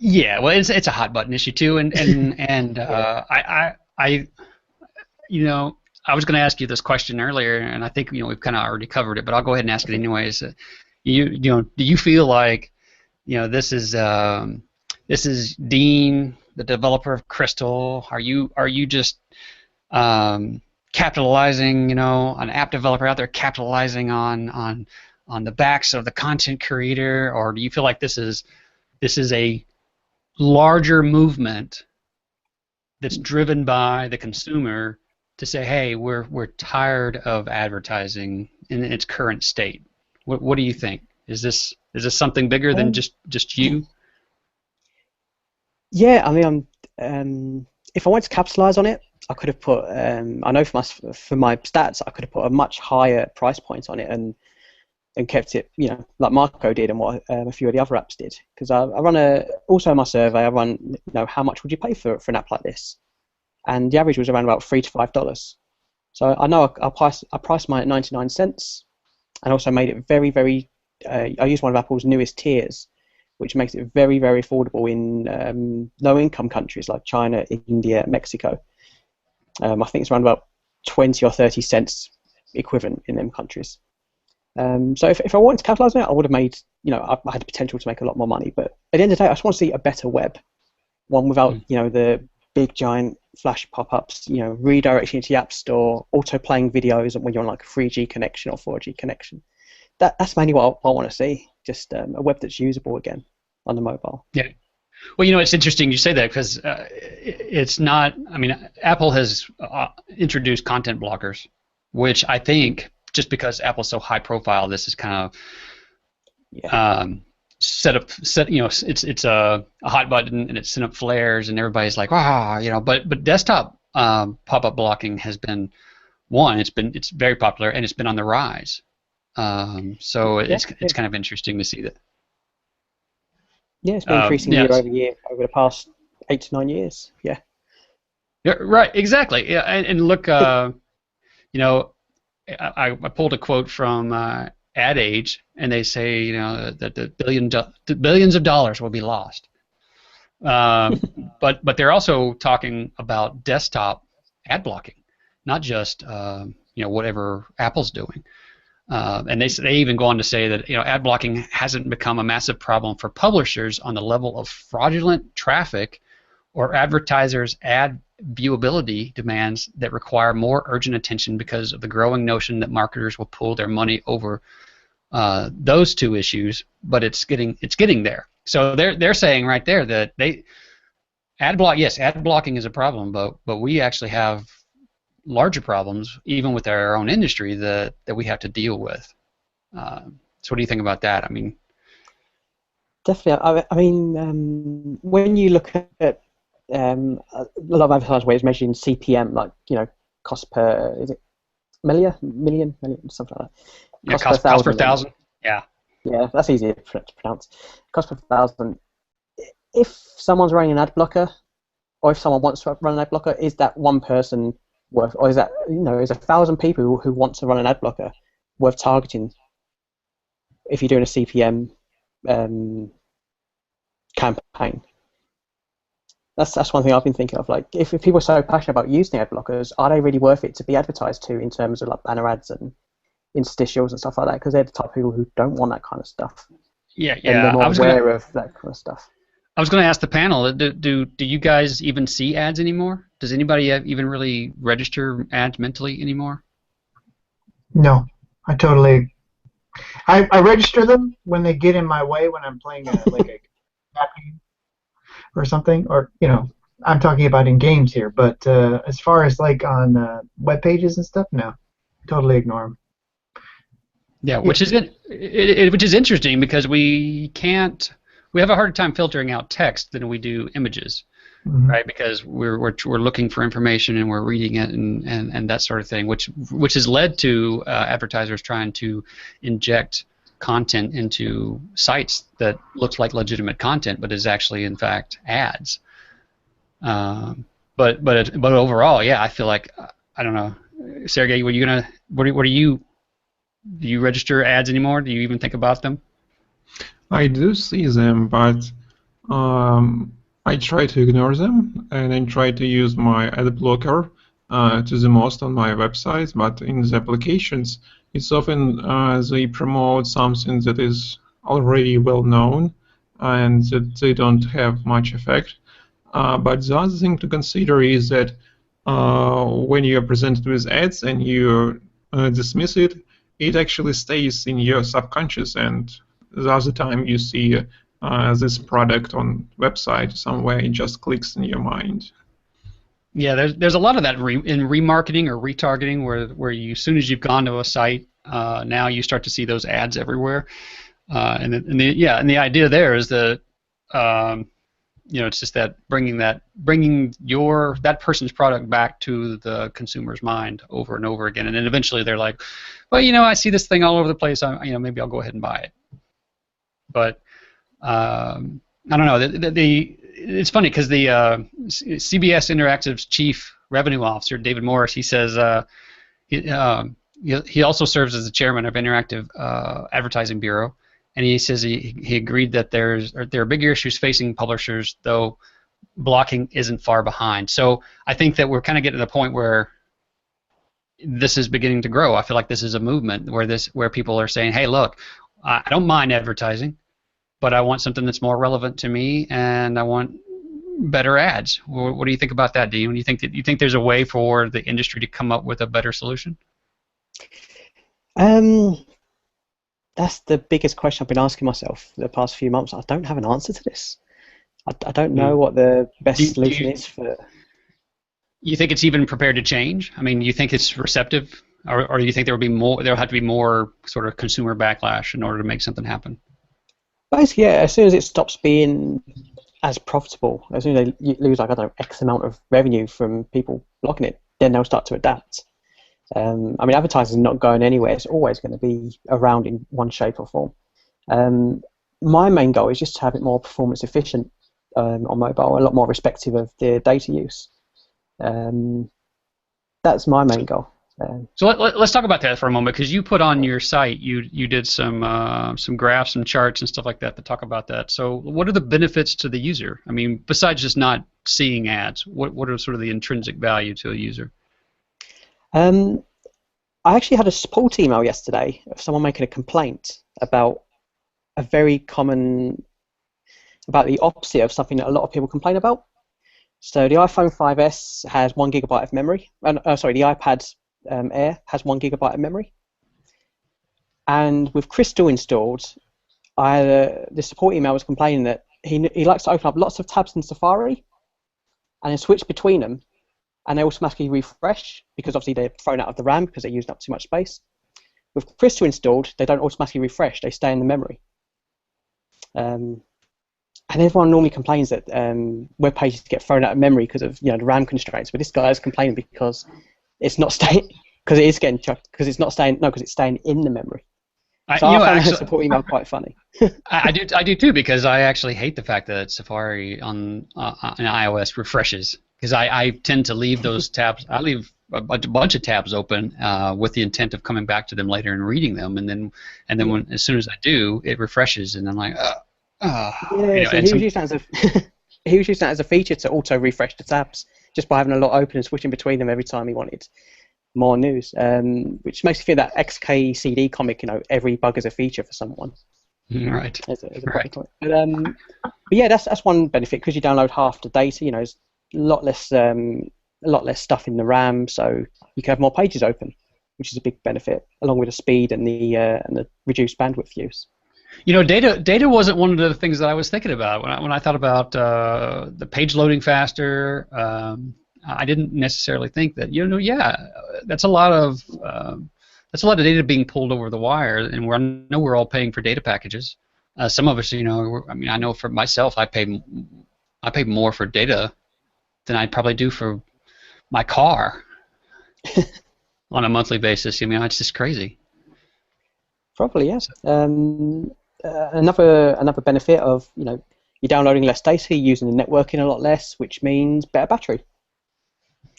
Yeah, well, it's a hot button issue too, and I you know, I was going to ask you this question earlier, and I think we've kind of already covered it, but I'll go ahead and ask it anyways. Do you feel like this is Dean, the developer of Crystal? Are you just capitalizing, an app developer out there capitalizing on the backs of the content creator, or do you feel like this is a larger movement that's driven by the consumer to say, hey, we're tired of advertising in its current state? What do you think? Is this something bigger than just you? Yeah, I mean, if I wanted to capitalize on it, I could have put. I know for my stats, I could have put a much higher price point on it and kept it, like Marco did and what a few of the other apps did. Because I run also in my survey, I run, how much would you pay for an app like this? And the average was around about $3 to $5. So I know I priced mine at 99 cents, and also made it very, very. I used one of Apple's newest tiers, which makes it very, very affordable in low-income countries like China, India, Mexico. I think it's around about 20 or 30 cents equivalent in them countries. So if I wanted to capitalize on it, I would have made, I had the potential to make a lot more money. But at the end of the day, I just want to see a better web, one without, the big giant flash pop-ups, redirecting into the App Store, auto-playing videos when you're on like a 3G connection or 4G connection. That's mainly what I want to see, just a web that's usable again on the mobile. Yeah. Well, it's interesting you say that because it's not. I mean, Apple has introduced content blockers, which I think just because Apple's so high profile, this is kind of set. It's a hot button and it's set up flares and everybody's like, but desktop pop-up blocking has been one. It's very popular and it's been on the rise. So it's kind of interesting to see that. Yeah, it's been increasing year over year over the past 8 to 9 years. Yeah. Yeah. Right. Exactly. Yeah. And look, I pulled a quote from Ad Age, and they say that the billions of dollars will be lost. But they're also talking about desktop ad blocking, not just whatever Apple's doing. And they even go on to say that ad blocking hasn't become a massive problem for publishers on the level of fraudulent traffic or advertisers' ad viewability demands that require more urgent attention because of the growing notion that marketers will pull their money over those two issues. But it's getting there. So they're saying right there that ad blocking is a problem, but we actually have larger problems, even with our own industry, that we have to deal with. So what do you think about that? I mean, definitely. I mean, when you look at a lot of advertising ways measured in CPM, like cost per million, something like that. Yeah, cost per thousand. Yeah. Yeah, that's easy to pronounce. Cost per thousand. If someone's running an ad blocker, or if someone wants to run an ad blocker, is that one person worth, or is that is 1,000 people who want to run an ad blocker worth targeting? If you're doing a CPM campaign, that's one thing I've been thinking of. Like, if people are so passionate about using ad blockers, are they really worth it to be advertised to in terms of like banner ads and interstitials and stuff like that? Because they're the type of people who don't want that kind of stuff. Yeah. And they're more aware of that kind of stuff. I was going to ask the panel, do you guys even see ads anymore? Does anybody even really register ads mentally anymore? No, I totally. I register them when they get in my way when I'm playing like a game or something, or I'm talking about in games here. But as far as like on web pages and stuff, no, totally ignore them. Yeah, which is interesting because we have a harder time filtering out text than we do images, right? Because we're looking for information and we're reading it and that sort of thing, which has led to advertisers trying to inject content into sites that looks like legitimate content, but is actually in fact ads. But overall, yeah, I feel like I don't know, Sergey, do you register ads anymore? Do you even think about them? I do see them, but I try to ignore them, and I try to use my ad blocker to the most on my websites, but in the applications, it's often they promote something that is already well known and that they don't have much effect. But the other thing to consider is that when you are presented with ads and you dismiss it, it actually stays in your subconscious, and the other time you see this product on website somewhere, it just clicks in your mind. Yeah, there's a lot of that in remarketing or retargeting, where you, as soon as you've gone to a site, now you start to see those ads everywhere, and the idea there is that it's just that bringing that person's product back to the consumer's mind over and over again, and then eventually they're like, well, I see this thing all over the place. Maybe I'll go ahead and buy it. But I don't know. It's funny because the CBS Interactive's chief revenue officer, David Morris, he says he also serves as the chairman of Interactive Advertising Bureau, and he says he agreed that there are bigger issues facing publishers, though blocking isn't far behind. So I think that we're kind of getting to the point where this is beginning to grow. I feel like this is a movement where people are saying, hey, look, I don't mind advertising, but I want something that's more relevant to me, and I want better ads. What do you think about that, Dean? Do you think there's a way for the industry to come up with a better solution? That's the biggest question I've been asking myself the past few months. I don't have an answer to this. I don't know what the best solution is for. You think it's even prepared to change? I mean, you think it's receptive, or do you think there'll have to be more sort of consumer backlash in order to make something happen? Basically, yeah, as soon as it stops being as profitable, as soon as they lose, like, I don't know, X amount of revenue from people blocking it, then they'll start to adapt. I mean, advertising is not going anywhere. It's always going to be around in one shape or form. My main goal is just to have it more performance efficient on mobile, a lot more respective of the data use. That's my main goal. So let's talk about that for a moment, because you put on your site, you did some graphs and charts and stuff like that to talk about that. So what are the benefits to the user? I mean, besides just not seeing ads, what are sort of the intrinsic value to a user? I actually had a support email yesterday of someone making a complaint about about the opposite of something that a lot of people complain about. So the iPhone 5S has 1 GB of memory. The iPad Air has 1 GB of memory. And with Crystal installed, the support email was complaining that he likes to open up lots of tabs in Safari and then switch between them, and they automatically refresh because obviously they're thrown out of the RAM because they're using up too much space. With Crystal installed, they don't automatically refresh; they stay in the memory. And everyone normally complains that web pages get thrown out of memory because of the RAM constraints, but this guy is complaining because it's not staying, because it is getting chucked, because it's not staying. No, because it's staying in the memory. So I found the support email quite funny. I do too, because I actually hate the fact that Safari on iOS refreshes, because I tend to leave those tabs. I leave a bunch of tabs open with the intent of coming back to them later and reading them, and then as soon as I do, it refreshes, and I'm like, so he was using that as a feature to auto refresh the tabs just by having a lot open and switching between them every time he wanted more news, which makes me feel that XKCD comic, every bug is a feature for someone. Right. Right. But yeah, that's one benefit, because you download half the data. There's a lot less stuff in the RAM, so you can have more pages open, which is a big benefit, along with the speed and the reduced bandwidth use. Data wasn't one of the things that I was thinking about when I thought about the page loading faster. I didn't necessarily think that that's a lot of data being pulled over the wire, and I know we're all paying for data packages. Some of us, I know for myself, I pay more for data than I probably do for my car on a monthly basis. It's just crazy. Probably, yes. Another benefit of you're downloading less data, you're using the networking a lot less, which means better battery.